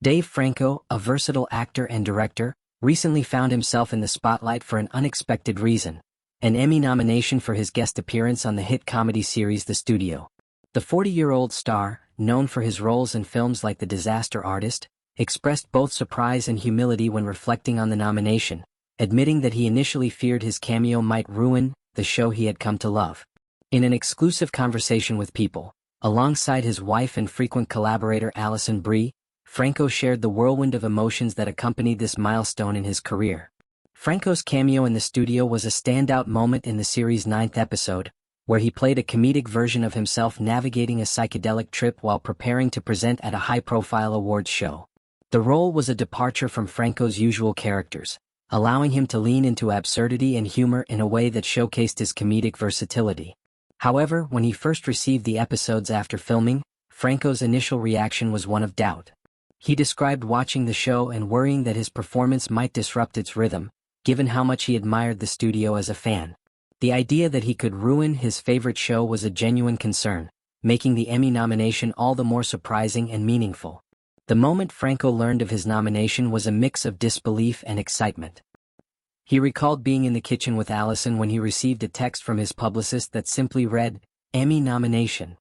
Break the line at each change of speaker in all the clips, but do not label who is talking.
Dave Franco, a versatile actor and director, recently found himself in the spotlight for an unexpected reason: an Emmy nomination for his guest appearance on the hit comedy series The Studio. The 40-year-old star, known for his roles in films like The Disaster Artist, expressed both surprise and humility when reflecting on the nomination, admitting that he initially feared his cameo might ruin the show he had come to love. In an exclusive conversation with People, alongside his wife and frequent collaborator Alison Brie, Franco shared the whirlwind of emotions that accompanied this milestone in his career. Franco's cameo in The Studio was a standout moment in the series' 9th episode, where he played a comedic version of himself navigating a psychedelic trip while preparing to present at a high-profile awards show. The role was a departure from Franco's usual characters, allowing him to lean into absurdity and humor in a way that showcased his comedic versatility. However, when he first received the episodes after filming, Franco's initial reaction was one of doubt. He described watching the show and worrying that his performance might disrupt its rhythm, given how much he admired The Studio as a fan. The idea that he could ruin his favorite show was a genuine concern, making the Emmy nomination all the more surprising and meaningful. The moment Franco learned of his nomination was a mix of disbelief and excitement. He recalled being in the kitchen with Alison when he received a text from his publicist that simply read, "Emmy nomination."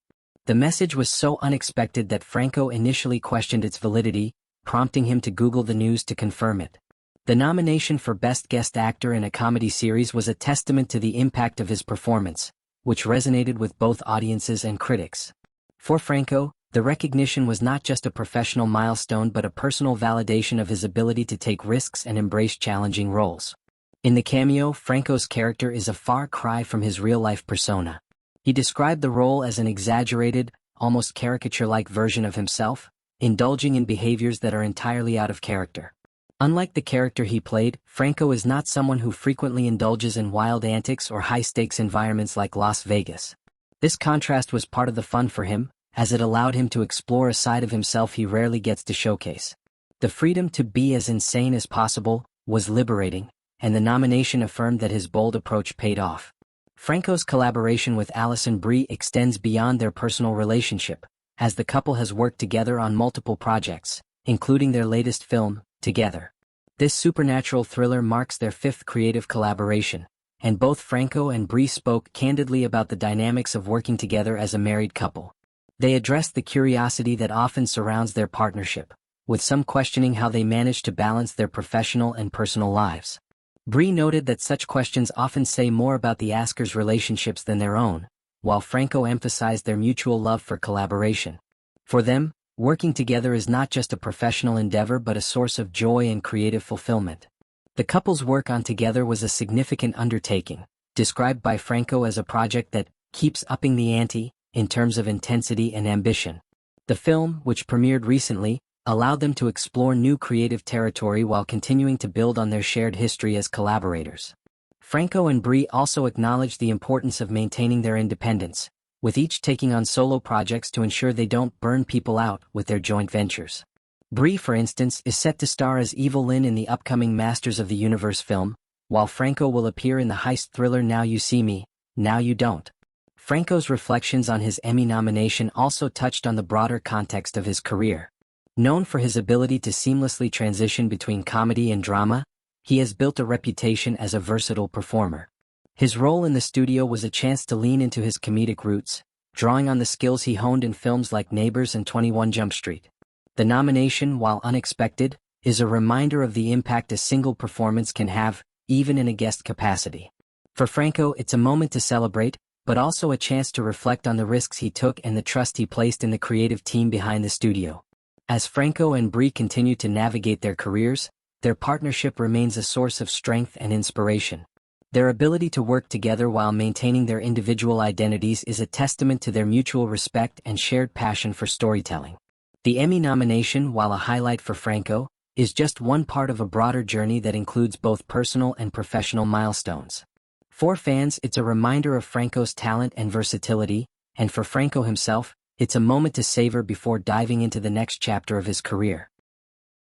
The message was so unexpected that Franco initially questioned its validity, prompting him to Google the news to confirm it. The nomination for Best Guest Actor in a Comedy Series was a testament to the impact of his performance, which resonated with both audiences and critics. For Franco, the recognition was not just a professional milestone but a personal validation of his ability to take risks and embrace challenging roles. In the cameo, Franco's character is a far cry from his real-life persona. He described the role as an exaggerated, almost caricature-like version of himself, indulging in behaviors that are entirely out of character. Unlike the character he played, Franco is not someone who frequently indulges in wild antics or high-stakes environments like Las Vegas. This contrast was part of the fun for him, as it allowed him to explore a side of himself he rarely gets to showcase. The freedom to be as insane as possible was liberating, and the nomination affirmed that his bold approach paid off. Franco's collaboration with Alison Brie extends beyond their personal relationship, as the couple has worked together on multiple projects, including their latest film, Together. This supernatural thriller marks their 5th creative collaboration, and both Franco and Brie spoke candidly about the dynamics of working together as a married couple. They addressed the curiosity that often surrounds their partnership, with some questioning how they manage to balance their professional and personal lives. Brie noted that such questions often say more about the askers' relationships than their own, while Franco emphasized their mutual love for collaboration. For them, working together is not just a professional endeavor but a source of joy and creative fulfillment. The couple's work on Together was a significant undertaking, described by Franco as a project that keeps upping the ante in terms of intensity and ambition. The film, which premiered recently, allowed them to explore new creative territory while continuing to build on their shared history as collaborators. Franco and Brie also acknowledged the importance of maintaining their independence, with each taking on solo projects to ensure they don't burn people out with their joint ventures. Brie, for instance, is set to star as Evil Lynn in the upcoming Masters of the Universe film, while Franco will appear in the heist thriller Now You See Me, Now You Don't. Franco's reflections on his Emmy nomination also touched on the broader context of his career. Known for his ability to seamlessly transition between comedy and drama, he has built a reputation as a versatile performer. His role in The Studio was a chance to lean into his comedic roots, drawing on the skills he honed in films like Neighbors and 21 Jump Street. The nomination, while unexpected, is a reminder of the impact a single performance can have, even in a guest capacity. For Franco, it's a moment to celebrate, but also a chance to reflect on the risks he took and the trust he placed in the creative team behind The Studio. As Franco and Brie continue to navigate their careers, their partnership remains a source of strength and inspiration. Their ability to work together while maintaining their individual identities is a testament to their mutual respect and shared passion for storytelling. The Emmy nomination, while a highlight for Franco, is just one part of a broader journey that includes both personal and professional milestones. For fans, it's a reminder of Franco's talent and versatility, and for Franco himself, it's a moment to savor before diving into the next chapter of his career.